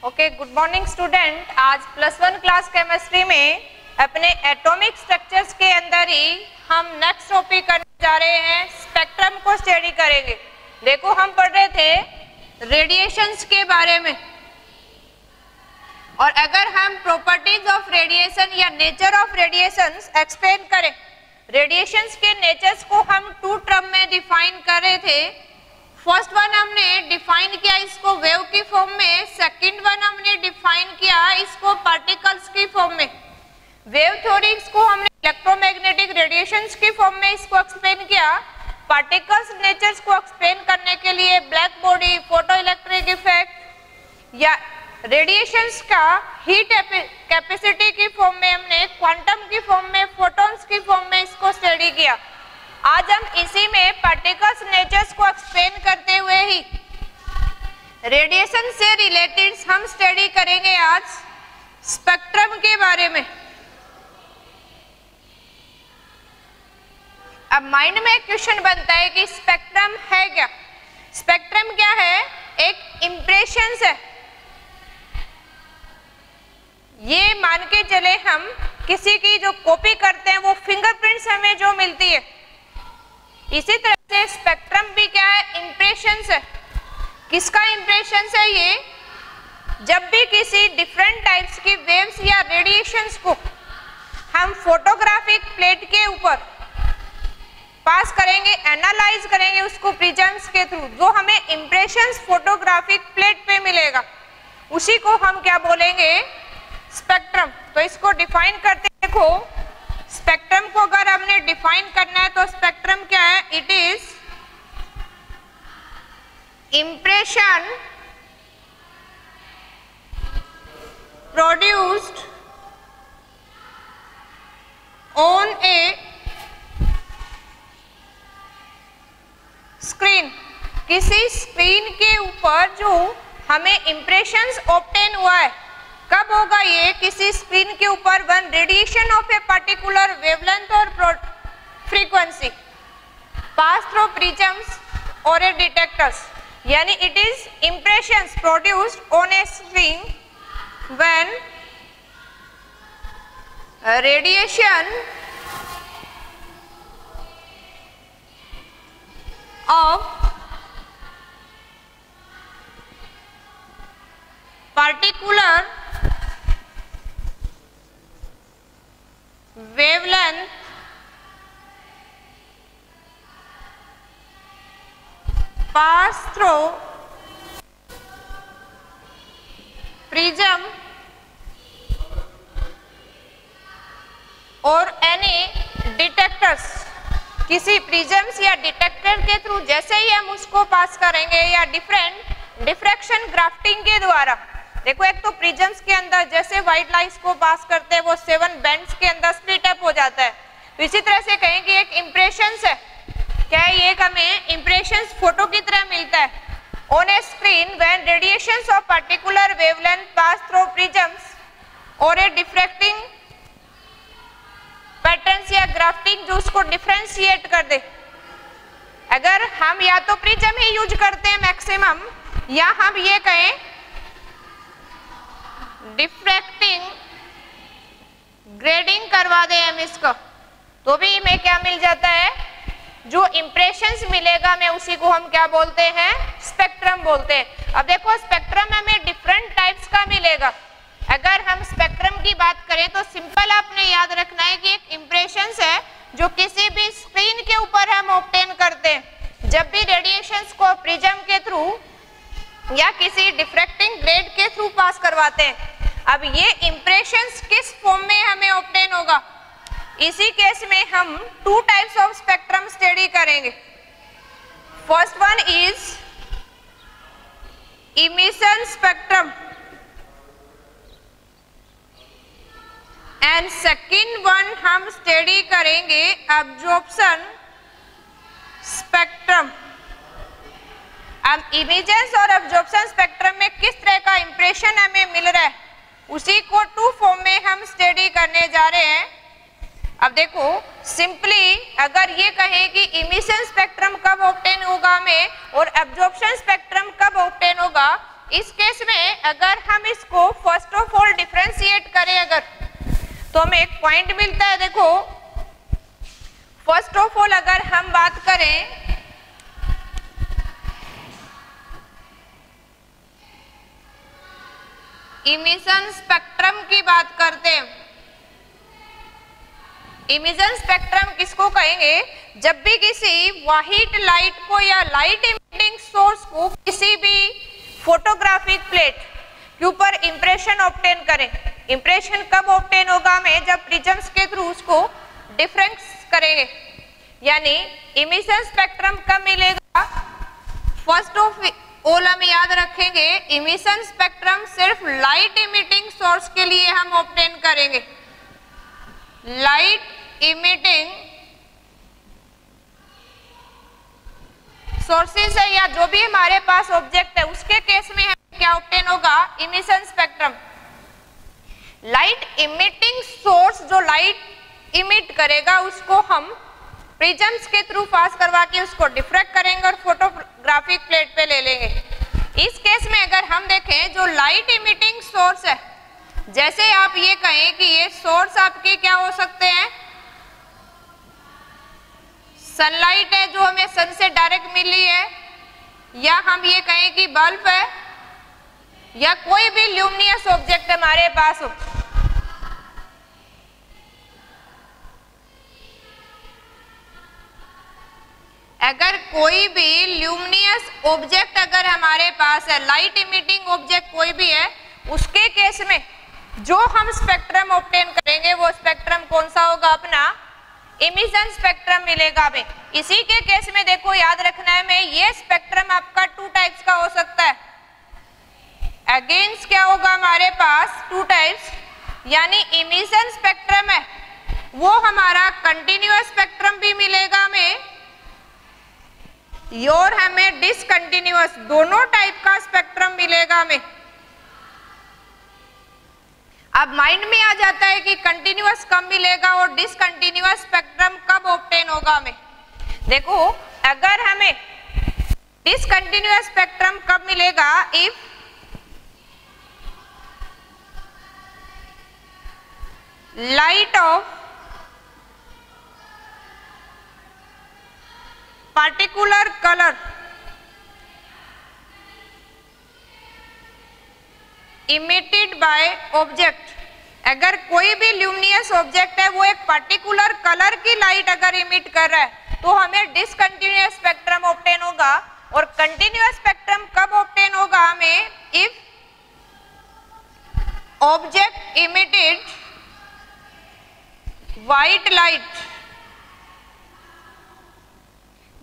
Okay, good morning student. आज +1 class chemistry में अपने एटॉमिक स्ट्रक्चर्स के अंदर ही हम नेक्स्ट टॉपिक करने जा रहे हैं, स्पेक्ट्रम को स्टडी करेंगे। देखो, हम पढ़ रहे थे रेडिएशंस के बारे में, और अगर हम प्रॉपर्टीज ऑफ रेडिएशन या नेचर ऑफ रेडिएशंस एक्सप्लेन करें, रेडिएशंस के नेचर्स को हम 2 टर्म में डिफाइन कर रहे थे। फर्स्ट वन हमने डिफाइन किया इसको वेव की फॉर्म में, सेकंड वन हमने डिफाइन किया इसको पार्टिकल्स की फॉर्म में। वेव थ्योरी को हमने इलेक्ट्रोमैग्नेटिक रेडिएशंस की फॉर्म में इसको एक्सप्लेन किया। पार्टिकल्स नेचर्स को एक्सप्लेन करने के लिए black body, photo electric effect या रेडिएशंस का हीट कैपेसिटी की फॉर्म में, हमने क्वांटम की फॉर्म में, फोटॉन्स की फॉर्म में इसको स्टडी किया। आज हम इसी में पार्टिकल्स नेचर्स को एक्सप्लेन करते हुए ही रेडिएशन से रिलेटेड हम स्टडी करेंगे आज स्पेक्ट्रम के बारे में। अब माइंड में एक क्वेश्चन बनता है कि स्पेक्ट्रम है क्या? स्पेक्ट्रम क्या है? एक इंप्रेशंस है। ये मान के चले हम किसी की जो कॉपी करते हैं वो फिंगरप्रिंट्स हमें जो मिलती है, इसी तरह से स्पेक्ट्रम भी क्या है? इंप्रेशंस है। किसका इंप्रेशंस है ये? जब भी किसी डिफरेंट टाइप्स की वेव्स या रेडिएशंस को हम फोटोग्राफिक प्लेट के ऊपर पास करेंगे, एनालाइज करेंगे उसको प्रिज्म्स के थ्रू, जो हमें इंप्रेशंस फोटोग्राफिक प्लेट पे मिलेगा, उसी को हम क्या बोलेंगे? स्पेक्ट्रम। तो इसको डिफाइन करते देखो, स्पेक्ट्रम को अगर हमने डिफाइन करना है तो स्पेक्ट्रम क्या है? It is impression produced on A screen. किसी स्क्रीन के ऊपर जो हमें इंप्रेशंस ऑब्टेन हुआ है, कब होगा ये? किसी स्क्रीन के ऊपर one radiation of a particular wavelength और फ्रीक्वेंसी पास थ्रू प्रिज्म्स और ए डिटेक्टर्स, यानी it is impressions produced on A screen when radiation of particular wavelength pass through prism और any detectors। किसी प्रिज्म्स या डिटेक्टर के through जैसे ही हम उसको पास करेंगे या डिफरेंट डिफ्रैक्शन ग्राफ्टिंग के द्वारा, देखो एक तो प्रिज्म्स के अंदर जैसे व्हाइट लाइट्स को पास करते हैं वो 7 बैंड्स के अंदर स्प्लिट अप हो जाता है, तो इसी तरह से कहेंगे एक इंप्रेशंस है। क्या है ये? हमें इंप्रेशंस फोटो की तरह मिलता है on A screen when radiations of particular wavelength pass through prisms और ए डिफ्रैक्टिंग पैटर्न्स या ग्राफ्टिंग जो उसको डिफरेंशिएट कर दे। अगर हम या तो प्रिज्म ही यूज करते हैं मैक्सिमम, या हम ये कहें डिफ्रैक्टिंग ग्रेडिंग करवा दें हम इसको, तो भी हमें क्या मिल जाता है? जो इंप्रेशंस मिलेगा में उसी को हम क्या बोलते हैं? स्पेक्ट्रम बोलते हैं। अब देखो, स्पेक्ट्रम हमें डिफरेंट टाइप्स का मिलेगा। अगर हम स्पेक्ट्रम की बात करें तो सिंपल आपने याद रखना है कि एक इंप्रेशंस है जो किसी भी स्क्रीन के ऊपर हम ऑब्टेन करते हैं जब भी रेडिएशंस को प्रिज्म के थ्रू या किसी डिफ्रैक्टिंग ग्रेड के थ्रू पास करवाते हैं। अब ये इंप्रेशंस किस फॉर्म में हमें ऑब्टेन होगा? इसी केस में हम 2 टाइप्स ऑफ स्पेक्ट्रम स्टडी करेंगे। First one is emission spectrum and second one हम स्टडी करेंगे अब्जॉर्प्शन स्पेक्ट्रम। अब इमेजेस और अब्जॉर्प्शन स्पेक्ट्रम में किस तरह का इंप्रेशन हमें मिल रहा है, उसी को 2 फॉर्म में हम स्टडी करने जा रहे हैं। अब देखो, सिंपली अगर ये कहें कि इमिशन स्पेक्ट्रम कब ऑब्टेन होगा हमें और एब्जॉर्प्शन स्पेक्ट्रम कब ऑब्टेन होगा, इस केस में अगर हम इसको फर्स्ट ऑफ ऑल डिफरेंशिएट करें अगर, तो हमें एक पॉइंट मिलता है। देखो फर्स्ट ऑफ ऑल अगर हम बात करें इमिशन स्पेक्ट्रम की बात करते हैं। इमिशन स्पेक्ट्रम किसको कहेंगे? जब भी किसी व्हाइट लाइट को या लाइट इमिटिंग सोर्स को किसी भी फोटोग्राफिक प्लेट के ऊपर इंप्रेशन ऑब्टेन करें। इंप्रेशन कब ऑब्टेन होगा? हमें जब प्रिज्म्स के थ्रू उसको डिफरेंस करेंगे, यानी इमिशन स्पेक्ट्रम कब मिलेगा? फर्स्ट ऑफ ऑल हम याद रखेंगे इमिशन स्पेक्ट्रम सिर्फ लाइट इमिटिंग सोर्स के लिए हम ऑब्टेन करेंगे। लाइट इमिटिंग सोर्सेज है या जो भी हमारे पास ऑब्जेक्ट है उसके केस में हमें क्या ऑब्टेन होगा? Emission spectrum. Light emitting source जो लाइट इमिट करेगा उसको हम प्रिज्म्स के थ्रू पास करवा के उसको डिफ्रैक्ट करेंगे और फोटोग्राफिक प्लेट पे ले लेंगे। इस केस में अगर हम देखें जो लाइट इमिटिंग सोर्स है, जैसे आप ये कहें कि ये सोर्स आपके क्या हो सकते हैं? सनलाइट है जो हमें सन से डायरेक्ट मिली है, या हम ये कहें कि बल्ब है, या कोई भी ल्यूमिनियस ऑब्जेक्ट हमारे पास हो। अगर कोई भी ल्यूमिनियस ऑब्जेक्ट अगर हमारे पास है, लाइट इमिटिंग ऑब्जेक्ट कोई भी है, उसके केस में जो हम स्पेक्ट्रम ऑब्टेन करेंगे वो स्पेक्ट्रम कौन सा होगा? अपना इमिशन स्पेक्ट्रम मिलेगा हमें। इसी के केस में देखो याद रखना है हमें, ये स्पेक्ट्रम आपका टू टाइप्स का हो सकता है। अगेंस्ट क्या होगा हमारे पास? टू टाइप्स, यानी इमिशन स्पेक्ट्रम है वो हमारा कंटिन्यूअस स्पेक्ट्रम भी मिलेगा हमें, और हमें डिसकंटिन्यूअस, दोनों टाइप का स्पेक्ट्रम मिलेगा हमें। अब माइंड में आ जाता है कि कंटिन्यूअस कब मिलेगा और डिसकंटिन्यूअस स्पेक्ट्रम कब ऑब्टेन होगा हमें। देखो अगर हमें डिसकंटिन्यूअस स्पेक्ट्रम कब मिलेगा? If light of particular color emitted by object, अगर कोई भी ल्यूमिनियस ऑब्जेक्ट है वो एक पर्टिकुलर कलर की लाइट अगर इमिट कर रहा है तो हमें डिसकंटिन्यूअस स्पेक्ट्रम ऑब्टेन होगा। और कंटिन्यूअस स्पेक्ट्रम कब ऑब्टेन होगा हमें? If object emitted white light.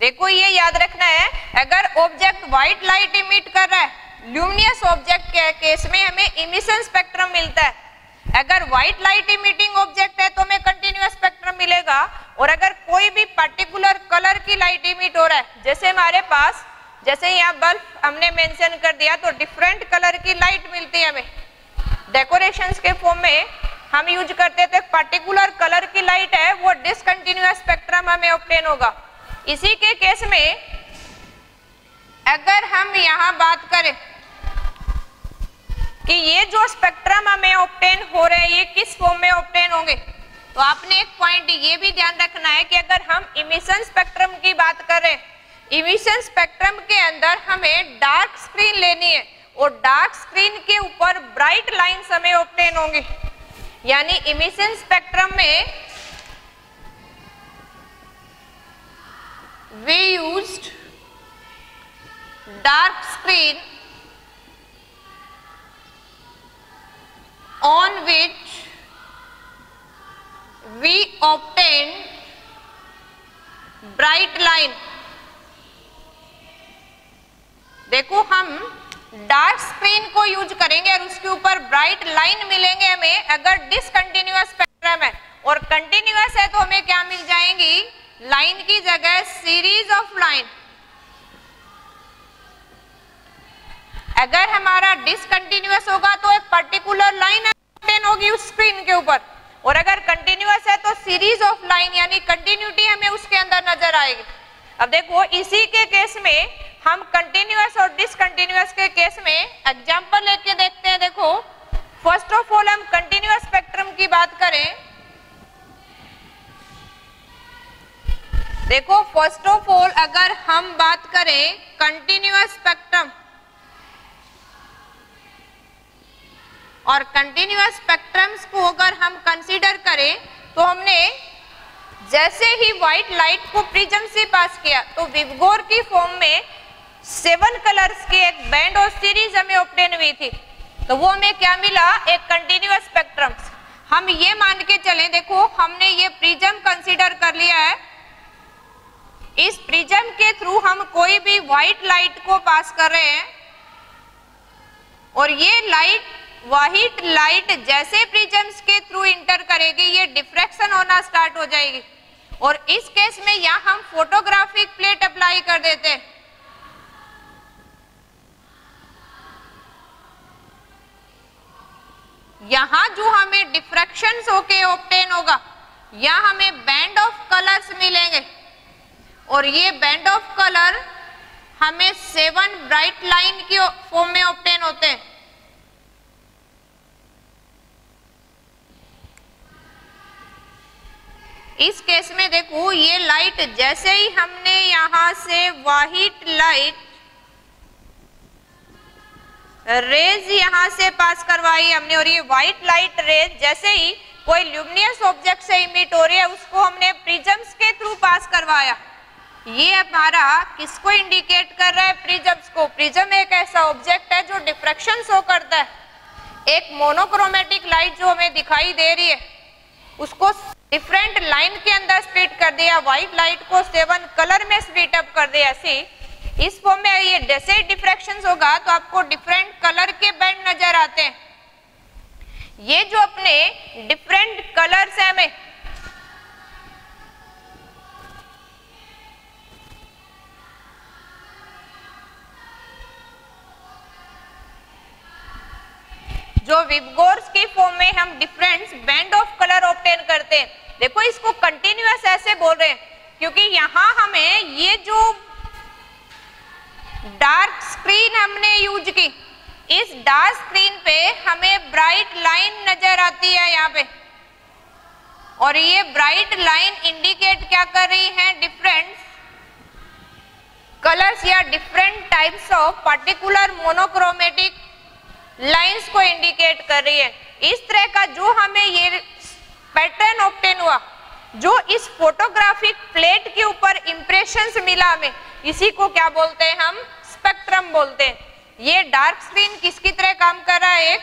देखो ये याद रखना है, अगर ऑब्जेक्ट व्हाइट लाइट इमिट कर रहा है ल्यूमिनियस ऑब्जेक्ट के केस में हमें इमिशन स्पेक्ट्रम मिलता है। अगर व्हाइट लाइट इमिटिंग ऑब्जेक्ट है तो हमें कंटिन्यूअस स्पेक्ट्रम मिलेगा। और अगर कोई भी पर्टिकुलर कलर की लाइट इमिट हो रहा है, जैसे हमारे पास, जैसे यहाँ बल्ब हमने मेंशन कर दिया तो डिफरेंट कलर की लाइट मिलती है हमें। डेकोरेशंस के फॉर्म में हम यूज करते थे, पर्टिकुलर कलर की लाइट है वो डिसकंटिन्यूअस स्पेक्ट्रम हमें ऑब्टेन होगा। इसी के केस में अगर हम यहां बात करें कि ये जो स्पेक्ट्रम हमें ऑब्टेन हो रहे हैं ये किस फॉर्म में ऑब्टेन होंगे, तो आपने एक पॉइंट ये भी ध्यान रखना है कि अगर हम इमिशन स्पेक्ट्रम की बात करें, इमिशन स्पेक्ट्रम के अंदर हमें डार्क स्क्रीन लेनी है और डार्क स्क्रीन के ऊपर ब्राइट लाइंस हमें ऑब्टेन होंगे। यानी इमिशन स्पेक्ट्रम में we used dark screen on which we obtained bright line। देखो हम डार्क स्क्रीन को यूज करेंगे और उसके ऊपर ब्राइट लाइन मिलेंगे हमें अगर डिसकंटिन्यूअस स्पेक्ट्रम है, और कंटिन्यूअस है तो हमें क्या मिल जाएंगी? लाइन की जगह सीरीज ऑफ लाइन। अगर हमारा डिसकंटिन्यूअस होगा तो एक पर्टिकुलर लाइन ऑब्टेन होगी उस स्क्रीन के ऊपर, और अगर कंटिन्यूअस है तो सीरीज ऑफ लाइन यानी कंटिन्यूटी हमें उसके अंदर नजर आएगी। अब देखो इसी के केस में हम कंटिन्यूअस और डिसकंटिन्यूअस के केस में एग्जांपल लेके देखते हैं। देखो फर्स्ट ऑफ ऑल हम कंटिन्यूअस स्पेक्ट्रम की बात करें। देखो फर्स्ट ऑफ ऑल अगर हम बात करें कंटिन्यूअस स्पेक्ट्रम और कंटिन्यूअस स्पेक्ट्रम्स को अगर हम कंसीडर करें तो हमने जैसे ही व्हाइट लाइट को प्रिज्म से पास किया तो विवगोर की फॉर्म में 7 कलर्स की एक बैंड और सीरीज हमें ऑब्टेन हुई थी। तो वो हमें क्या मिला, एक कंटिन्यूअस स्पेक्ट्रम। हम ये मान के चलें, देखो हमने ये प्रिज्म कंसीडर कर लिया है, इस प्रिज्म के थ्रू हम कोई भी व्हाइट लाइट को पास कर रहे हैं और ये व्हाइट लाइट जैसे प्रिज्म्स के थ्रू इंटर करेगी ये डिफ्रैक्शन होना स्टार्ट हो जाएगी और इस केस में यहाँ हम फोटोग्राफिक प्लेट अप्लाई कर देते हैं। यहाँ जो हमें डिफ्रैक्शन होके ऑब्टेन होगा, यहाँ हमें बैंड ऑफ कलर्स मिलेंगे और ये बैंड ऑफ कलर हमें 7 ब्राइट लाइन की फॉर्म में ऑब्टेन होते हैं। इस केस में देखो ये लाइट जैसे ही हमने यहां से व्हाइट लाइट रेज यहां से पास करवाई हमने और ये व्हाइट लाइट रेज जैसे ही कोई ल्यूमिनियस ऑब्जेक्ट से इमिट हो रही है उसको हमने प्रिज्म्स के थ्रू पास करवाया। ये हमारा किसको इंडिकेट कर रहा है, प्रिज्म्स को। प्रिज्म एक ऐसा ऑब्जेक्ट है जो डिफ्रैक्शन शो करता है। एक मोनोक्रोमेटिक लाइट जो हमें दिखाई दे रही है उसको डिफरेंट लाइन के अंदर स्प्लिट कर दिया, व्हाइट लाइट को 7 कलर में स्प्लिट अप कर दिया। ऐसे इस फॉर्म में ये जैसे डिफ्रैक्शन होगा तो आपको डिफरेंट कलर के बैंड नजर आते हैं। ये जो अपने डिफरेंट कलर्स है हमें जो विवगोर्स की फॉर्म में हम different band of colour obtain करते हैं। देखो इसको कंटिन्यूअस ऐसे बोल रहे हैं क्योंकि यहां हमें ये जो डार्क स्क्रीन हमने यूज की, इस डार्क स्क्रीन पे हमें ब्राइट लाइन नजर आती है यहाँ पे और ये ब्राइट लाइन इंडिकेट क्या कर रही है, डिफरेंट कलर्स या different types of particular monochromatic lines को इंडिकेट कर रही है। इस तरह का जो हमें ये पैटर्न ऑब्टेन हुआ, जो इस फोटोग्राफिक प्लेट के ऊपर इंप्रेशंस मिला हमें, इसी को क्या बोलते हैं, हम स्पेक्ट्रम बोलते हैं। ये डार्क स्क्रीन किसकी तरह काम कर रहा है, एक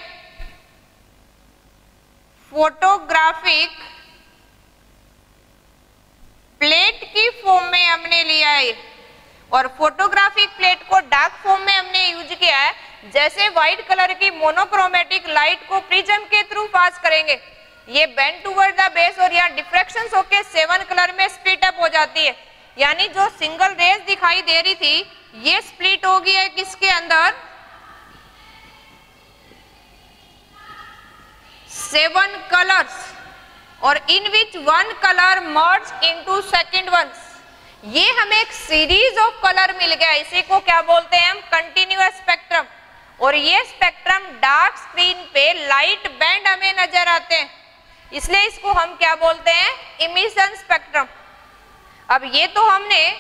फोटोग्राफिक प्लेट की फॉर्म में हमने लिया है और फोटोग्राफिक प्लेट को डार्क फॉर्म में हमने यूज किया है। जैसे व्हाइट कलर की मोनोक्रोमेटिक लाइट को प्रिज्म के थ्रू पास करेंगे, ये बेंड टुवर्ड द बेस और यहाँ डिफ्रैक्शन होके 7 कलर में स्प्लिट अप हो जाती है। यानी जो सिंगल रेज दिखाई दे रही थी ये स्प्लिट हो गई है किसके अंदर, 7 कलर्स और इन विच 1 colour merge into second one. ये हमें एक सीरीज ऑफ कलर मिल गया, इसी को क्या बोलते हैं हम, कंटिन्यूअस स्पेक्ट्रम। और ये स्पेक्ट्रम डार्क स्क्रीन पे लाइट बैंड हमें नजर आते हैं, इसलिए इसको हम क्या बोलते हैं, इमिशन स्पेक्ट्रम। अब ये तो हमने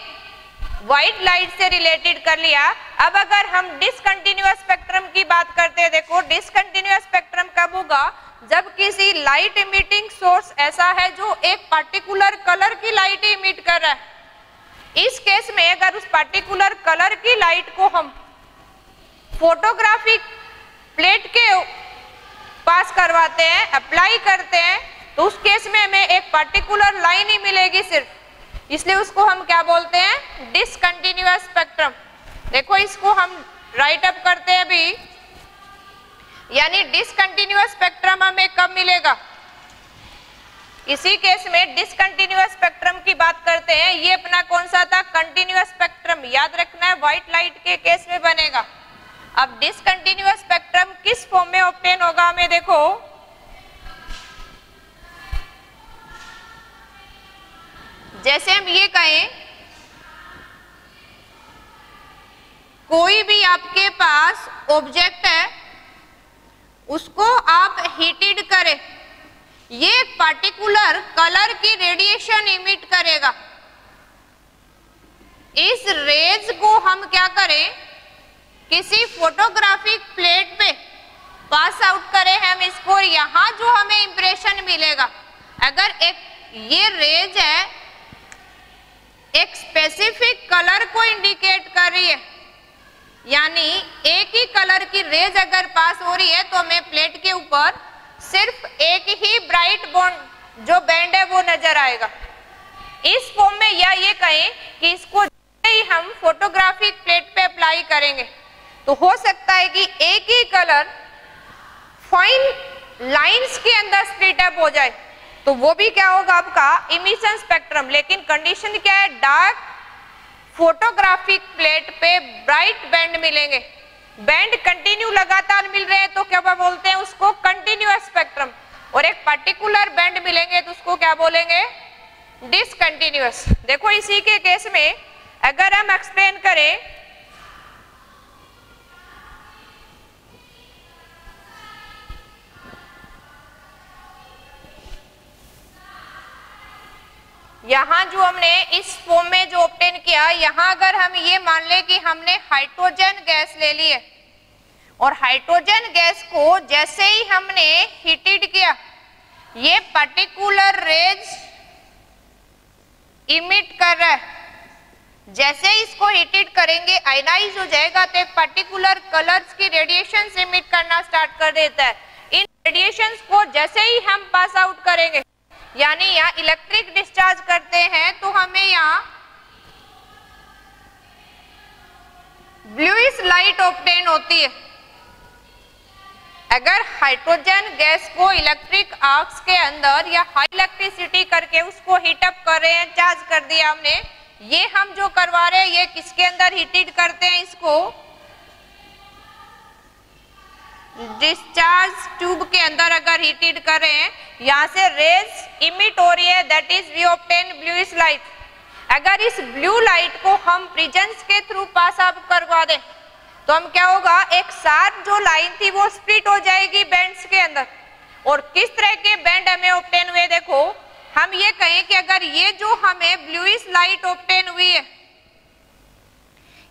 व्हाइट लाइट से रिलेटेड कर लिया। अब अगर हम डिसकंटिन्यूअस स्पेक्ट्रम की बात करते हैं, देखो डिसकंटिन्यूअस स्पेक्ट्रम कब होगा, जब किसी लाइट इमिटिंग सोर्स ऐसा है जो एक पर्टिकुलर कलर की लाइट इमिट कर रहा है। इस केस में अगर उस पर्टिकुलर कलर की लाइट को हम फोटोग्राफिक प्लेट के पास करवाते हैं, अप्लाई करते हैं, तो उस केस में हमें एक पर्टिकुलर लाइन ही मिलेगी सिर्फ, इसलिए उसको हम क्या बोलते हैं, डिसकंटिन्यूअस स्पेक्ट्रम। देखो इसको हम राइट अप करते हैं अभी, यानी डिसकंटिन्यूअस स्पेक्ट्रम हमें कब मिलेगा, इसी केस में डिसकंटिन्यूअस स्पेक्ट्रम की बात करते हैं। ये अपना कौन सा था, कंटिन्यूअस स्पेक्ट्रम, याद रखना है व्हाइट लाइट के केस में बनेगा। अब डिसकंटिन्यूअस स्पेक्ट्रम किस फॉर्म में ऑब्टेन होगा हमें देखो, जैसे हम ये कहें कोई भी आपके पास ऑब्जेक्ट है उसको आप हीटेड करें, ये एक पर्टिकुलर कलर की रेडिएशन इमिट करेगा। इस रेज को हम क्या करें, किसी फोटोग्राफिक प्लेट पे पास आउट करें हम इसको, यहां जो हमें इंप्रेशन मिलेगा, अगर एक ये रेज है एक स्पेसिफिक कलर को इंडिकेट कर रही है, यानी एक ही कलर की रेज अगर पास हो रही है तो हमें प्लेट के ऊपर सिर्फ एक ही ब्राइट बॉन्ड जो बैंड है वो नजर आएगा। इस फॉर्म में या ये कहें कि इसको ही हम फोटोग्राफिक प्लेट पे अप्लाई करेंगे तो हो सकता है कि एक ही कलर फाइन लाइंस के अंदर स्प्लिट अप हो जाए, तो वो भी क्या होगा आपका इमिशन स्पेक्ट्रम। लेकिन कंडीशन क्या है, डार्क फोटोग्राफिक प्लेट पे ब्राइट बैंड मिलेंगे, बैंड कंटिन्यू लगातार मिल रहे हैं तो क्या बोलते हैं उसको कंटिन्यूअस स्पेक्ट्रम, और एक पर्टिकुलर बैंड मिलेंगे तो उसको क्या बोलेंगे डिसकंटिन्यूअस। देखो इसी के केस में अगर हम एक्सप्लेन करें, यहां जो हमने इस फॉर्म में जो ऑब्टेन किया, यहां अगर हम ये मान ले कि हमने हाइड्रोजन गैस ले ली है और हाइड्रोजन गैस को जैसे ही हमने हीटेड किया, ये पर्टिकुलर रेज इमिट कर रहा है, जैसे ही इसको हीटेड करेंगे आयनाइज हो जाएगा तो एक पर्टिकुलर कलर्स की रेडिएशंस इमिट करना स्टार्ट कर देता है। इन रेडिएशंस को जैसे ही हम पास आउट करेंगे, यानी यहाँ इलेक्ट्रिक डिस्चार्ज करते हैं तो हमें यहाँ ब्लूइश लाइट ऑब्टेन होती है। अगर हाइड्रोजन गैस को इलेक्ट्रिक आर्क्स के अंदर या हाई इलेक्ट्रिसिटी करके उसको हीट अप कर रहे हैं, चार्ज कर दिया हमने, ये हम जो करवा रहे हैं ये किसके अंदर हीटेड करते हैं, इसको डिस्चार्ज ट्यूब के अंदर अगर हीटेड कर रहे हैं, यहाँ से रेज इमिट हो रही है, that is we obtain bluish light. अगर इस ब्लू लाइट को हम प्रिजम्स के थ्रू पास आउट करवा दें तो हम क्या होगा, एक साथ जो लाइन थी वो स्प्लिट हो जाएगी बैंड्स के अंदर। और किस तरह के बैंड हमें ऑब्टेन हुए, देखो हम ये कहें कि अगर ये जो हमें ब्लूइश लाइट ऑब्टेन हुई है,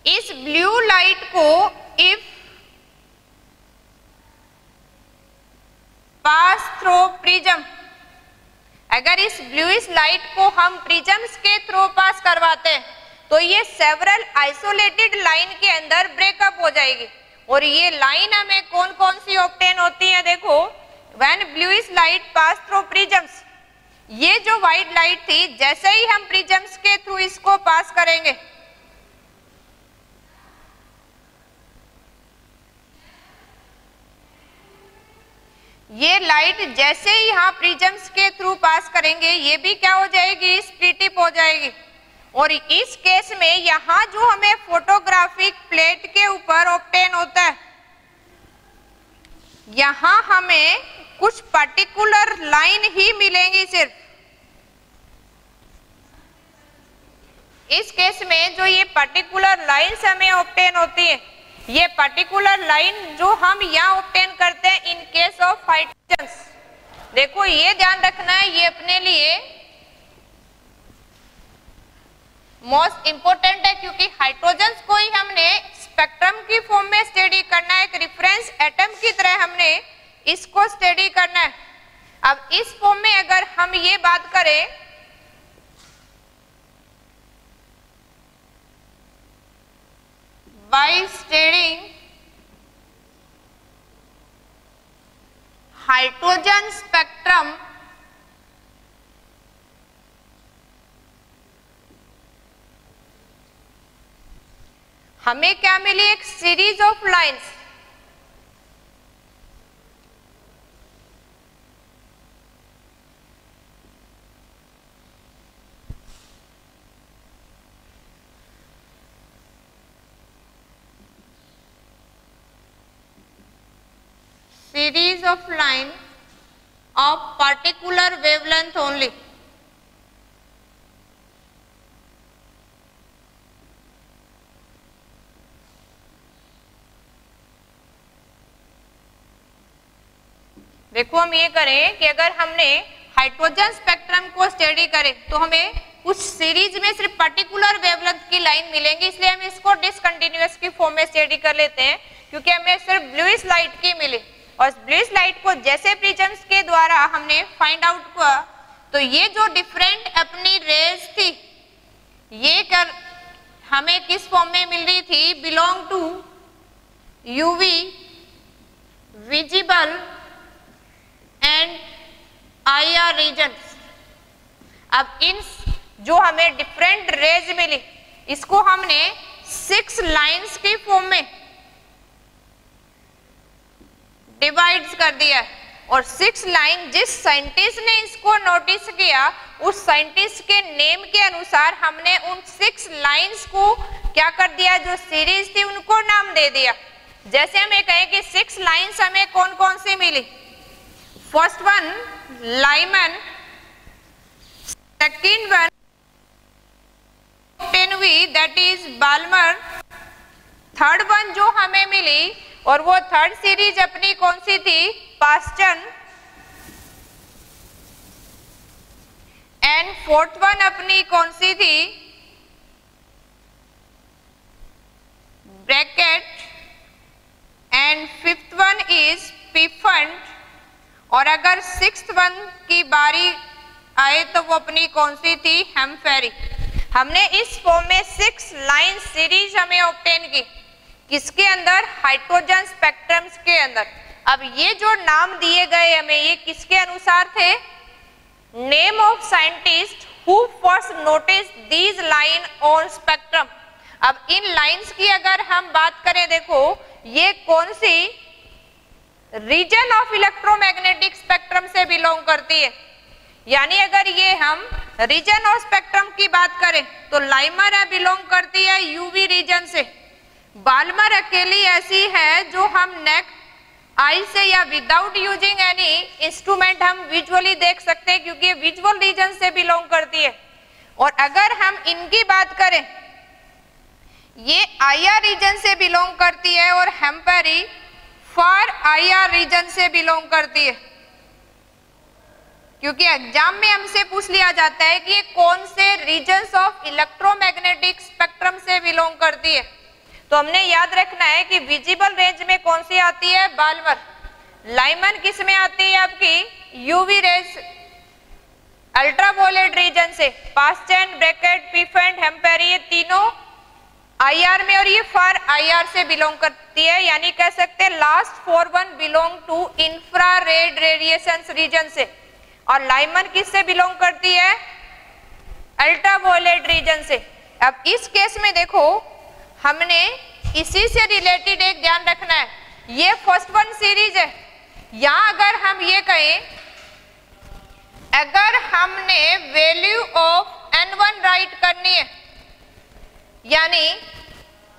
इस ब्लू लाइट को इफ पास थ्रू प्रिज्म, अगर इस ब्लूइश लाइट को हम प्रिज्म्स के थ्रू पास करवाते हैं तो ये सेवरल आइसोलेटेड लाइन के अंदर ब्रेकअप हो जाएगी। और ये लाइन हमें कौन कौन सी ऑब्टेन होती है, देखो when bluish light pass through prisms, ये जो व्हाइट लाइट थी जैसे ही हम प्रिज्म्स के थ्रू इसको पास करेंगे, ये लाइट जैसे ही यहाँ प्रिज्म्स के थ्रू पास करेंगे ये भी क्या हो जाएगी, स्प्लिट अप हो जाएगी। और इस केस में यहाँ जो हमें फोटोग्राफिक प्लेट के ऊपर ऑब्टेन होता है, यहाँ हमें कुछ पर्टिकुलर लाइन ही मिलेंगी सिर्फ। इस केस में जो ये पर्टिकुलर लाइन्स हमें ऑब्टेन होती है, ये पर्टिकुलर लाइन जो हम यहाँ ऑब्टेन करते हैं इन केस ऑफ हाइड्रोजन्स, देखो ये ध्यान रखना है, ये अपने लिए मोस्ट इंपोर्टेंट है क्योंकि हाइड्रोजन्स को ही हमने स्पेक्ट्रम की फॉर्म में स्टडी करना है, एक रेफरेंस एटम की तरह हमने इसको स्टडी करना है। अब इस फॉर्म में अगर हम ये बात करें, by studying hydrogen spectrum, हमें क्या मिली, एक series of lines. Series of line of particular wavelength only. देखो हम ये करें कि अगर हमने हाइड्रोजन स्पेक्ट्रम को स्टडी करें तो हमें कुछ सीरीज में सिर्फ पर्टिकुलर वेवलेंथ की लाइन मिलेंगी, इसलिए हम इसको डिसकंटिन्यूअस की फॉर्म में स्टडी कर लेते हैं, क्योंकि हमें सिर्फ ब्लूइश लाइट की मिली और ब्लूइश लाइट को जैसे प्रिज्म्स के द्वारा हमने फाइंड आउट किया तो ये जो डिफरेंट अपनी रेज थी ये हमें किस फॉर्म में मिल रही थी, belong to UV visible and IR regions. अब इन जो हमें डिफरेंट रेज मिली इसको हमने 6 लाइंस की फॉर्म में डिवाइड कर दिया है और 6 लाइन जिस साइंटिस्ट ने इसको नोटिस किया उस साइंटिस्ट के नेम के अनुसार हमने उन 6 लाइंस को क्या कर दिया, जो सीरीज थी उनको नाम दे दिया। जैसे हम ये कहें कि 6 लाइंस हमें कौन कौन सी मिली, first one Lyman, second one पेनवी that is Balmer, third one जो हमें मिली और वो थर्ड सीरीज अपनी कौन सी थी, पास्टन, एंड फोर्थ वन अपनी कौन सी थी, bracket, and fifth one is Pfund, और अगर सिक्स्थ वन की बारी आए तो वो अपनी कौन सी थी, हेम्फेरी। हमने इस फॉर्म में 6 लाइन सीरीज हमें ऑब्टेन की, किसके अंदर, हाइड्रोजन स्पेक्ट्रम्स के अंदर। अब ये जो नाम दिए गए हमें ये किसके अनुसार थे, name of scientist who first notice these line on spectrum. अब इन लाइंस की अगर हम बात करें, देखो ये कौन सी रीजन ऑफ इलेक्ट्रोमैग्नेटिक स्पेक्ट्रम से बिलोंग करती है, यानी अगर ये हम रीजन ऑफ स्पेक्ट्रम की बात करें तो लाइमर है बिलोंग करती है यूवी रीजन से, बाल्मर अकेली ऐसी है जो हम नेक आई से या विदाउट यूजिंग एनी इंस्ट्रूमेंट हम विजुअली देख सकते हैं क्योंकि ये विजुअल रीजन से बिलोंग करती है। और अगर हम इनकी बात करें ये IR रीजन से बिलोंग करती है और हेम्पेरी फार IR रीजन से बिलोंग करती है, क्योंकि एग्जाम में हमसे पूछ लिया जाता है कि ये कौन से रीजन्स ऑफ इलेक्ट्रोमैग्नेटिक स्पेक्ट्रम से बिलोंग करती है। तो हमने याद रखना है कि विजिबल रेंज में कौन सी आती है, बाल्मर, लाइमन किस में आती है आपकी, यूवी रेज अल्ट्रावायलेट रीजन से, पास्टन, ब्रैकेट, पिफेंड, हेम्पेरी ये तीनों IR में और ये फार IR से बिलोंग करती है, यानी कह सकते हैं last 4 one belong to infrared radiation region से, और लाइमन किससे बिलोंग करती है, अल्ट्रावायलेट रीजन से। अब इस केस में देखो हमने इसी से रिलेटेड एक ध्यान रखना है, ये फर्स्ट वन सीरीज है, यहां अगर हम ये कहें अगर हमने वैल्यू ऑफ N1 राइट करनी है, यानी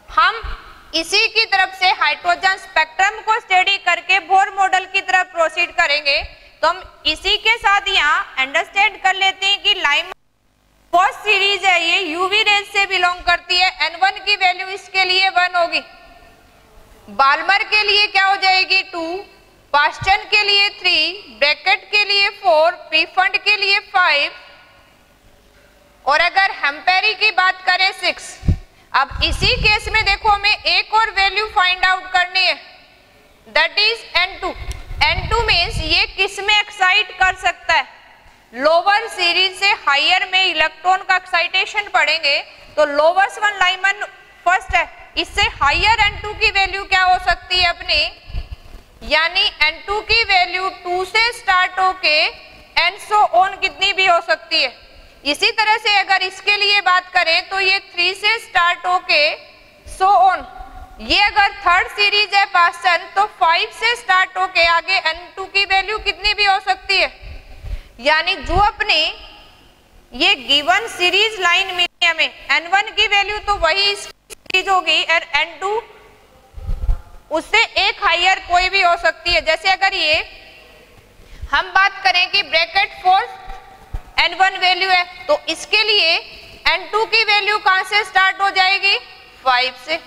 हम इसी की तरफ से हाइड्रोजन स्पेक्ट्रम को स्टडी करके बोर मॉडल की तरफ प्रोसीड करेंगे, तो हम इसी के साथ यहाँ अंडरस्टैंड कर लेते हैं कि लाइमन फर्स्ट सीरीज है, ये यूवी रेज से बिलोंग करती है, N1 की वैल्यू इसके लिए 1 होगी, बाल्मर के लिए क्या हो जाएगी 2, पास्टन के लिए 3, ब्रैकेट के लिए 4, पिफंड के लिए 5, और अगर हेम्पेरी की बात करें 6। अब इसी केस में देखो हमें एक और वैल्यू फाइंड आउट करनी है, that is N2। N2 means ये किस में एक्साइट कर सकता है, लोअर सीरीज से हायर में इलेक्ट्रॉन का एक्साइटेशन पढ़ेंगे तो लोअर्स वन लाइमन फर्स्ट है, इससे हायर N2 की वैल्यू क्या हो सकती है अपनी, यानी N2 की वैल्यू 2 से स्टार्ट होके एंड सो ऑन कितनी भी हो सकती है। इसी तरह से अगर इसके लिए बात करें तो ये 3 से स्टार्ट होके सो ऑन, ये अगर थर्ड सीरीज है पास्टन तो 5 से स्टार्ट होके आगे N2 की वैल्यू कितनी भी हो सकती है, यानी जो अपनी ये गिवन सीरीज लाइन मिली हमें N1 की वैल्यू तो वही सीरीज होगी और N2 उससे एक हायर कोई भी हो सकती है। जैसे अगर ये हम बात करें कि ब्रैकेट 4 N1 वैल्यू है तो इसके लिए N2 की वैल्यू कहां से स्टार्ट हो जाएगी, 5 से।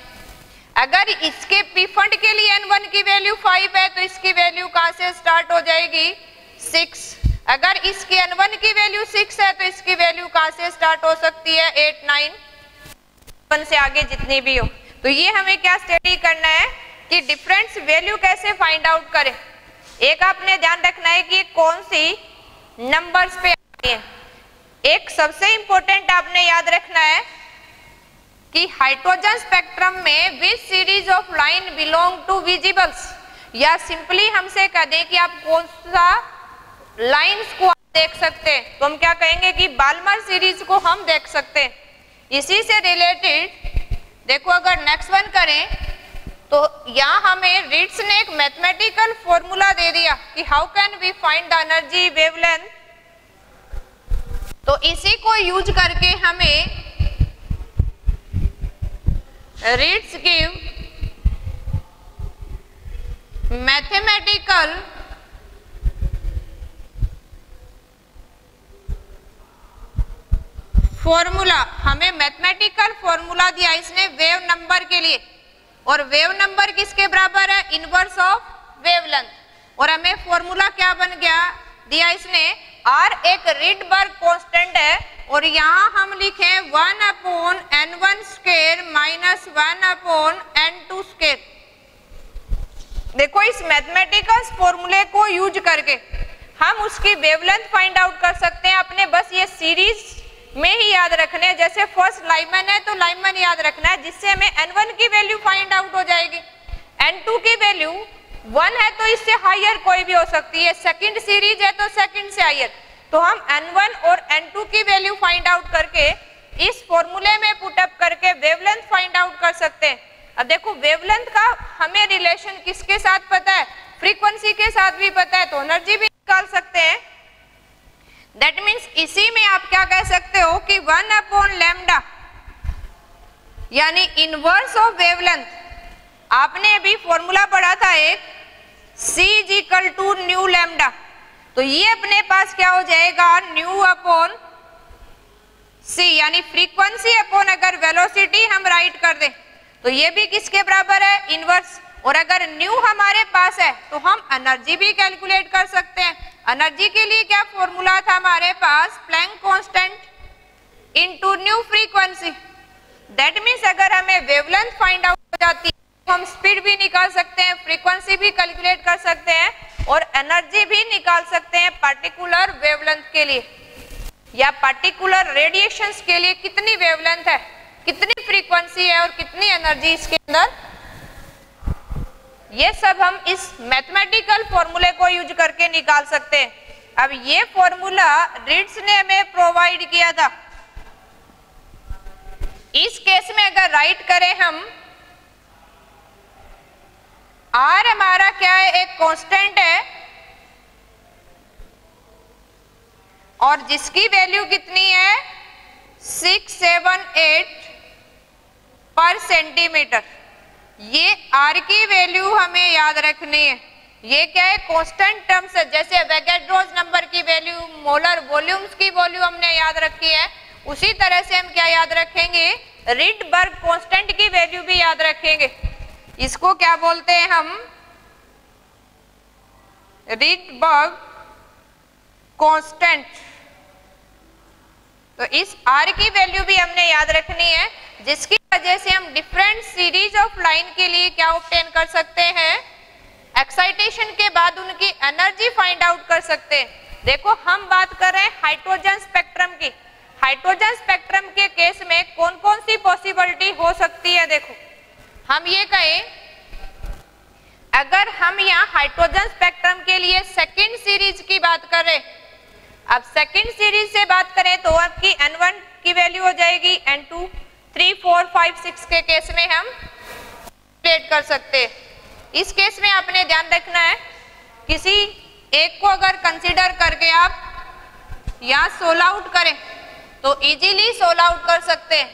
अगर इसके पी फंड के लिए N1 की वैल्यू 5 है तो इसकी वैल्यू कहां से स्टार्ट हो जाएगी 6। अगर इसकी N1 की वैल्यू 6 है तो इसकी वैल्यू कहां से स्टार्ट हो सकती है 8 9 1 से आगे जितनी भी हो। तो ये हमें क्या स्टडी करना है कि डिफरेंस वैल्यू कैसे फाइंड आउट करें। एक आपने ध्यान रखना है कि कौन सी नंबर्स पे आती है। एक सबसे इंपॉर्टेंट आपने याद रखना है कि हाइड्रोजन स्पेक्ट्रम में which series of line belong to visibles, या सिंपली हमसे कह दें कि आप कौन सा लाइंस को आप देख सकते हैं, तो हम क्या कहेंगे कि बाल्मर सीरीज को हम देख सकते हैं। इसी से रिलेटेड देखो अगर नेक्स्ट वन करें तो यहाँ हमें रीड्स ने एक मैथमेटिकल फॉर्मूला दे दिया कि how can we find the energy wavelength. तो इसी को यूज करके हमें रीड्स गिव मैथमेटिकल फॉर्मूला, हमें मैथमेटिकल फॉर्मूला दिया इसने वेव नंबर के लिए, और वेव नंबर किसके बराबर है इनवर्स ऑफ वेवलेंथ। और हमें फॉर्मूला क्या बन गया दिया इसने, आर एक रिडबर्ग कांस्टेंट है और यहाँ हम लिखे 1/n1 square minus 1/n2 square. देखो इस मैथमेटिकल फॉर्मूले को यूज करके हम उसकी वेवलेंथ फाइंड आउट कर सकते हैं। अपने बस ये सीरीज में ही याद रखने हैं, जैसे फर्स्ट लाइमन है तो लाइमन याद रखना है, जिससे हमें n1 की वैल्यू फाइंड आउट हो जाएगी। n2 की वैल्यू 1 है तो इससे हायर कोई भी हो सकती है, सेकंड सीरीज है तो सेकंड से हायर। तो हम n1 और n2 की वैल्यू फाइंड आउट करके इस फॉर्मूले में पुटअप करके वेवलेंथ फाइंड आउट कर सकते हैं। अब देखो वेवलेंथ का हमें रिलेशन किसके साथ पता है, फ्रीक्वेंसी के साथ भी पता है, तो एनर्जी भी निकाल सकते हैं। दैट मीन्स इसी में आप क्या कह सकते हो कि 1/λ यानी इनवर्स ऑफ वेवलेंथ। आपने अभी फॉर्मूला पढ़ा था एक C = न्यू लैम्डा, तो ये अपने पास क्या हो जाएगा ν/c, यानी फ्रीक्वेंसी अपॉन अगर वेलोसिटी हम राइट कर दें तो ये भी किसके बराबर है इनवर्स। और अगर न्यू हमारे पास है तो हम एनर्जी भी कैलकुलेट कर सकते हैं। एनर्जी के लिए क्या फॉर्मूला था हमारे पास, Planck constant into nu frequency. That means अगर हमें वेवलेंथ फाइंड आउट हो जाती है तो हम स्पीड भी निकाल सकते हैं, फ्रीक्वेंसी भी कैलकुलेट कर सकते हैं और एनर्जी भी निकाल सकते हैं पर्टिकुलर वेवलेंथ के लिए या पर्टिकुलर रेडिएशंस के लिए कितनी वेवलेंथ है, कितनी फ्रीक्वेंसी है और कितनी एनर्जी इसके अंदर। ये सब हम इस मैथमेटिकल फॉर्मूले को यूज करके निकाल सकते हैं। अब ये फॉर्मूला रीड्स ने हमें प्रोवाइड किया था। इस केस में अगर राइट करें हम, आर हमारा क्या है एक कांस्टेंट है और जिसकी वैल्यू कितनी है 678 पर सेंटीमीटर। ये आर की वैल्यू हमें याद रखनी है। ये क्या है कांस्टेंट टर्म्स है, जैसे एवोगाड्रोस नंबर की वैल्यू, मोलर वॉल्यूम्स की वैल्यू हमने याद रखी है, उसी तरह से हम क्या याद रखेंगे रिडबर्ग कांस्टेंट की वैल्यू भी याद रखेंगे। इसको क्या बोलते हैं हम रिडबर्ग कांस्टेंट। तो इस आर की वैल्यू भी हमने याद रखनी है, जिसकी वजह से हम डिफरेंट सीरीज ऑफ लाइन के लिए क्या ऑब्टेन कर सकते हैं, एक्साइटेशन के बाद उनकी एनर्जी फाइंड आउट कर सकते हैं। देखो हम बात कर रहे हैं हाइड्रोजन स्पेक्ट्रम की। हाइड्रोजन स्पेक्ट्रम के केस में कौन कौन सी पॉसिबिलिटी हो सकती है। देखो हम ये कहें अगर हम यहाँ हाइड्रोजन स्पेक्ट्रम के लिए सेकंड सीरीज की बात करें, अब सेकंड सीरीज से बात करें तो आपकी n1 की वैल्यू हो जाएगी n2, 3, 4, 5, 6 के केस में हम कैलकुलेट कर सकते हैं। इस केस में आपने ध्यान रखना है किसी एक को अगर कंसीडर करके आप यहाँ सोल्व आउट करें तो इजीली सोल्व आउट कर सकते हैं।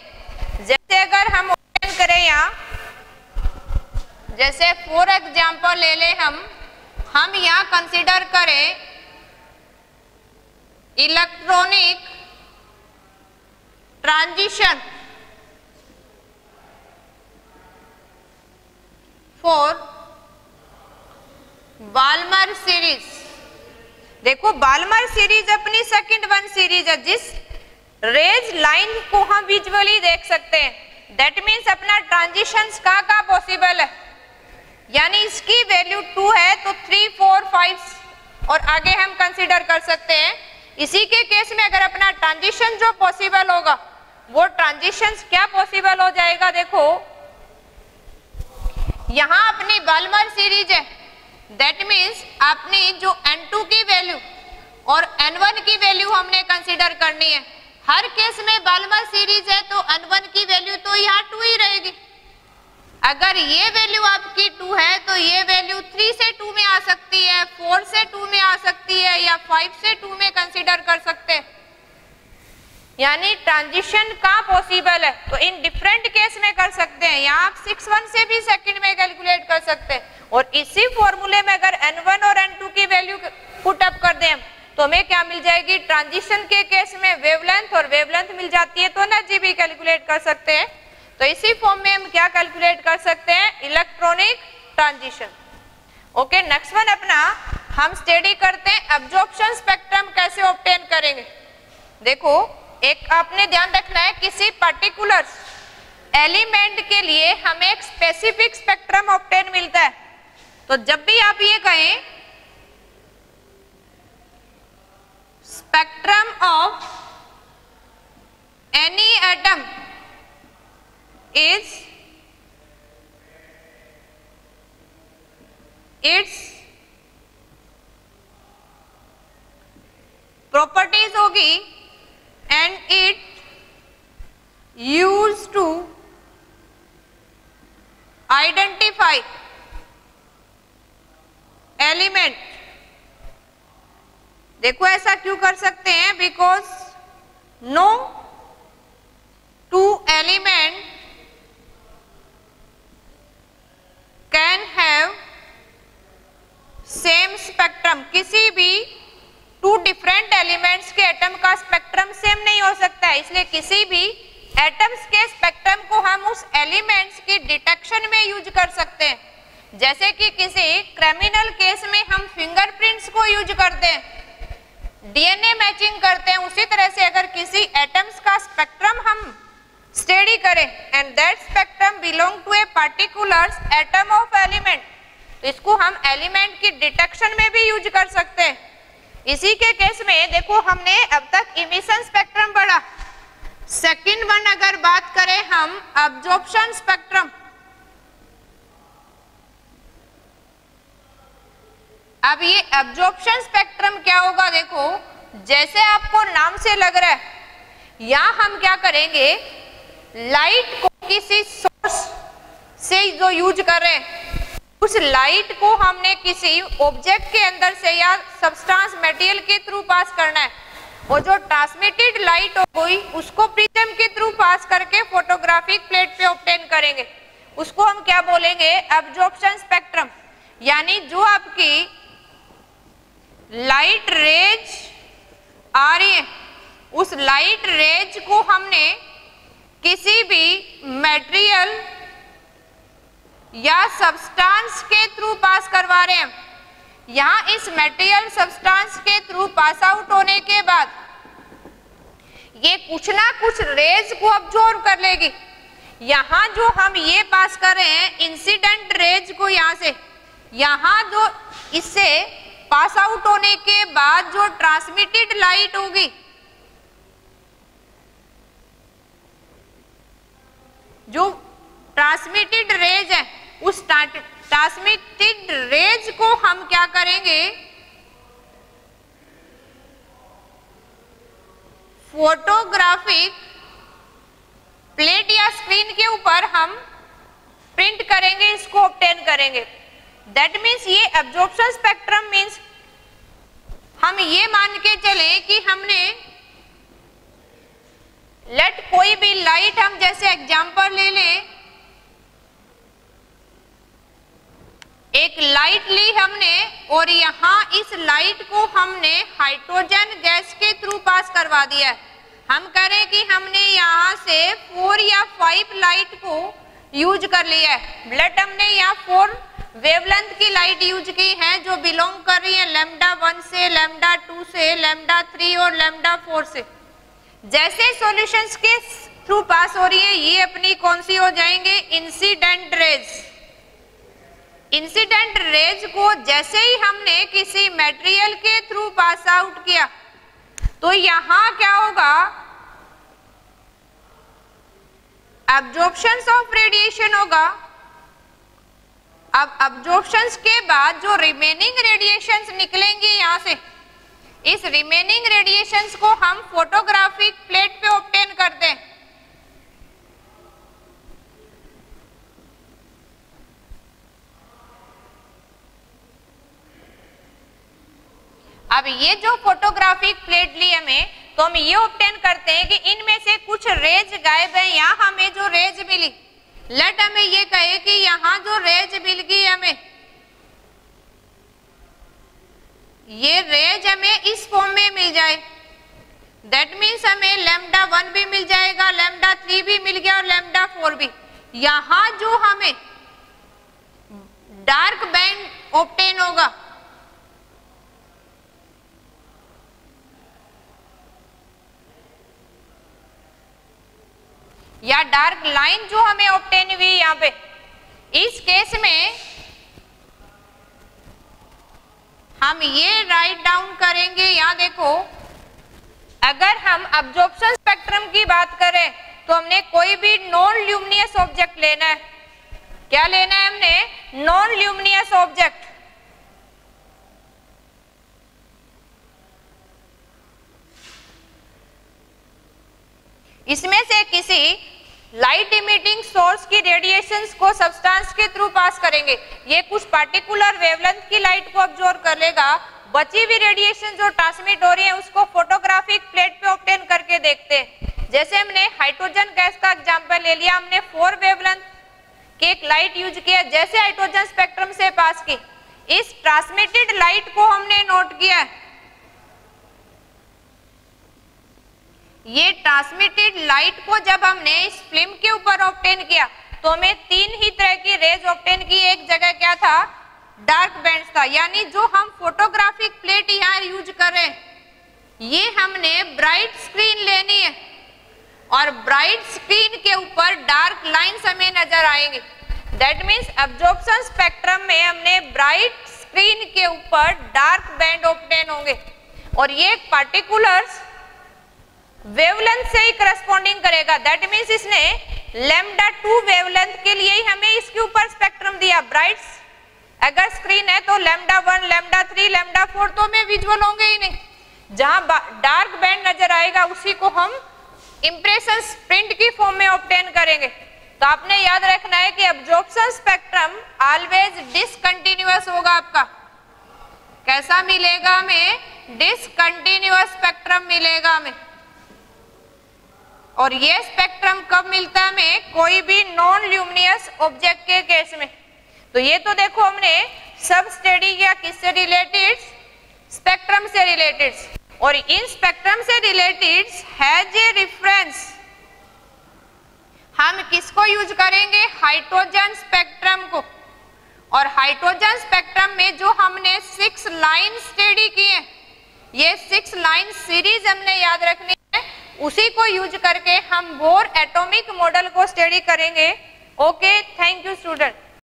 जैसे अगर हम ओपन करें यहाँ, जैसे फॉर एग्जांपल ले ले हम यहाँ कंसीडर करें electronic transition for Balmer series. देखो बाल्मर सीरीज अपनी सेकंड वन सीरीज है जिस रेज लाइन को हम विजुअली देख सकते हैं। दैट मीन्स अपना ट्रांजिशंस का पॉसिबल है, यानी इसकी वैल्यू 2 है तो 3, 4, 5 और आगे हम कंसीडर कर सकते हैं। इसी के केस में अगर अपना ट्रांजिशन जो पॉसिबल होगा वो ट्रांजिशंस क्या पॉसिबल हो जाएगा। देखो यहां अपनी बाल्मर सीरीज है, दैट मीन्स अपनी जो N2 की वैल्यू और N1 की वैल्यू हमने कंसीडर करनी है। हर केस में बाल्मर सीरीज है तो N1 की वैल्यू तो यहाँ 2 ही रहेगी। अगर ये वैल्यू आपकी 2 है तो ये वैल्यू 3 से 2 में आ सकती है, 4 से 2 में आ सकती है या 5 से 2 में कंसीडर कर सकते हैं, यानी ट्रांजिशन का पॉसिबल है। तो इन डिफरेंट केस में कर सकते हैं। यहाँ आप 6-1 से भी सेकंड में कैलकुलेट कर सकते हैं और इसी फॉर्मूले में अगर N1 और N2 की वैल्यू पुट अप कर दें तो हमें क्या मिल जाएगी। ट्रांजिशन के केस में वेवलेंथ और वेवलेंथ मिल जाती है तो एनर्जी भी कैलकुलेट कर सकते हैं। तो इसी फॉर्म में हम क्या कैलकुलेट कर सकते हैं, electronic transition. Okay, next one अपना हम स्टडी करते हैं एब्जॉर्प्शन स्पेक्ट्रम कैसे ऑब्टेन करेंगे। देखो एक आपने ध्यान रखना है, किसी पर्टिकुलर एलिमेंट के लिए हमें एक स्पेसिफिक स्पेक्ट्रम ऑब्टेन मिलता है। तो जब भी आप ये कहें spectrum of any atom is its properties होगी and it used to identify element। देखो ऐसा क्यों कर सकते हैं, because no two element can have same spectrum. किसी भी 2 डिफरेंट एलिमेंट्स के एटम का स्पेक्ट्रम सेम नहीं हो सकता है, इसलिए किसी भी एटम्स के स्पेक्ट्रम को हम उस एलिमेंट्स की डिटेक्शन में यूज कर सकते हैं। जैसे कि किसी क्रिमिनल केस में हम फिंगरप्रिंट्स को यूज करते हैं, डीएनए मैचिंग करते हैं, उसी तरह से अगर किसी एटम्स का स्पेक्ट्रम हम स्टडी करें and that spectrum belong to a particular atom of element, तो इसको हम एलिमेंट की डिटेक्शन में भी यूज कर सकते हैं। इसी के केस में देखो हमने अब तक इमिशन स्पेक्ट्रम पढ़ा। सेकंड वन अगर बात करें हम एब्जॉर्प्शन स्पेक्ट्रम। अब ये एब्जॉर्प्शन स्पेक्ट्रम क्या होगा, देखो जैसे आपको नाम से लग रहा है, यहां हम क्या करेंगे, लाइट को किसी सोर्स से जो यूज कर रहे हैं उस लाइट को हमने किसी ऑब्जेक्ट के अंदर से या सब्सटेंस मटेरियल के थ्रू पास करना है, और जो ट्रांसमिटेड लाइट होगी उसको प्रिज्म के थ्रू पास करके फोटोग्राफिक प्लेट पे ऑब्टेन करेंगे। उसको हम क्या बोलेंगे, एब्जॉर्प्शन स्पेक्ट्रम। यानी जो आपकी लाइट रेज आ रही है उस लाइट रेज को हमने किसी भी मटेरियल या सब्सटेंस के थ्रू पास करवा रहे हैं। यहां इस मटेरियल सब्सटेंस के थ्रू पास आउट होने के बाद ये कुछ ना कुछ रेज को अब्जॉर्ब कर लेगी। यहां जो हम ये पास कर रहे हैं इंसिडेंट रेज को, यहां से यहां जो इससे पास आउट होने के बाद जो ट्रांसमिटेड लाइट होगी, जो ट्रांसमिटेड रेज है उस ट्रांसमिटेड रेज को हम क्या करेंगे, फोटोग्राफिक प्लेट या स्क्रीन के ऊपर हम प्रिंट करेंगे, इसको ऑब्टेन करेंगे। दैट मीन्स ये एब्जॉर्प्शन स्पेक्ट्रम मीन्स हम ये मान के चले कि हमने लेट कोई भी लाइट, हम जैसे एग्जांपल ले लें, एक लाइट ली हमने और यहाँ इस लाइट को हमने हाइड्रोजन गैस के थ्रू पास करवा दिया है। हम करें कि हमने यहाँ से 4 या 5 लाइट को यूज कर लिया है। बट हमने यहाँ 4 वेवलेंथ की लाइट यूज की है जो बिलोंग कर रही है लैम्डा 1 से, लैम्डा 2 से, लैम्डा 3 और लैम्डा 4 से। जैसे सॉल्यूशंस के थ्रू पास हो रही है ये अपनी कौन सी हो जाएंगे, इंसिडेंट रेज। इंसिडेंट रेज को जैसे ही हमने किसी मटेरियल के थ्रू पास आउट किया तो यहां क्या होगा, अब्जॉर्प्शन ऑफ रेडिएशन होगा। अब अब्जॉर्प्शंस के बाद जो रिमेनिंग रेडिएशंस निकलेंगे यहां से, इस रिमेनिंग रेडिएशंस को हम फोटोग्राफिक प्लेट पे ऑब्टेन करते हैं। अब ये जो फोटोग्राफिक प्लेट ली हमें, तो हम ये ऑब्टेन करते हैं कि इनमें से कुछ रेज गायब है। यहाँ हमें जो रेज मिली, लेट हमें ये कहे कि यहाँ जो रेज मिल गई हमें, ये रेज हमें इस फॉर्म में मिल जाए, दैट मीन्स हमें लैम्डा 1 भी मिल जाएगा, लैम्डा 3 भी मिल गया और लैम्डा 4 भी। यहाँ जो हमें डार्क बैंड ऑब्टेन होगा, या डार्क लाइन जो हमें ऑब्टेन हुई यहाँ पे, इस केस में हम ये राइट डाउन करेंगे। यहाँ देखो, अगर हम अब्जॉर्प्शन स्पेक्ट्रम की बात करें तो हमने कोई भी नॉन ल्यूमिनियस ऑब्जेक्ट लेना है। क्या लेना है हमने, नॉन ल्यूमिनियस ऑब्जेक्ट। इसमें से किसी लाइट इमिटिंग सोर्स की रेडिएशंस को सब्सटेंस के थ्रू पास करेंगे। ये कुछ पार्टिकुलर वेवलेंथ की लाइट को अब्जॉर्ब कर लेगा। बची हुई रेडिएशन जो ट्रांसमिट हो रही है उसको फोटोग्राफिक प्लेट पे ऑब्टेन करके देखते हैं। जैसे हमने हाइड्रोजन गैस का एग्जांपल ले लिया, हमने 4 वेवलेंथ की एक लाइट यूज किया। जैसे हाइड्रोजन स्पेक्ट्रम से पास की, इस ट्रांसमिटेड लाइट को हमने नोट किया। ये ट्रांसमिटेड लाइट को जब हमने इस फिल्म के ऊपर ऑब्टेन किया तो हमें 3 ही तरह की रेज ऑब्टेन की। एक जगह क्या था, डार्क बैंड्स था। यानी जो हम फोटोग्राफिक प्लेट यहाँ यूज कर रहे हैं, ये हमने ब्राइट स्क्रीन लेनी है और ब्राइट स्क्रीन के ऊपर डार्क लाइन्स हमें नजर आएंगे। दैट मीन्स अब्जॉर्प्शन स्पेक्ट्रम में हमने ब्राइट स्क्रीन के ऊपर डार्क बैंड ऑब्टेन होंगे और ये पार्टिकुलर वेवलेंथ से ही करस्पॉन्डिंग करेगा। दैट मीन्स इसने लैम्डा 2 वेवलेंथ के लिए ही हमें इसके ऊपर स्पेक्ट्रम दिया। ब्राइट्स अगर स्क्रीन है तो लैम्डा 1, लैम्डा 3, लैम्डा 4 तो हमें विजुअल होंगे ही नहीं। जहां डार्क बैंड नजर आएगा उसी को हम इंप्रेशन प्रिंट की फॉर्म में ऑब्टेन करेंगे। तो आपने याद रखना है कि अब्जॉर्प्शन स्पेक्ट्रम ऑलवेज डिसकंटिन्यूअस होगा। आपका कैसा मिलेगा हमें, डिसकंटिन्यूअस स्पेक्ट्रम मिलेगा हमें। और ये स्पेक्ट्रम कब मिलता है हमें, कोई भी नॉन ल्यूमिनियस ऑब्जेक्ट के केस में। तो ये तो देखो हमने सब स्टडी किया किससे रिलेटेड, स्पेक्ट्रम से रिलेटेड। और इन स्पेक्ट्रम से रिलेटेड हैज ए रेफरेंस हम किसको यूज करेंगे, हाइड्रोजन स्पेक्ट्रम को। और हाइड्रोजन स्पेक्ट्रम में जो हमने 6 लाइन स्टडी किए, ये 6 लाइन सीरीज हमने याद रखनी है। उसी को यूज करके हम बोर एटॉमिक मॉडल को स्टडी करेंगे। Okay, thank you student.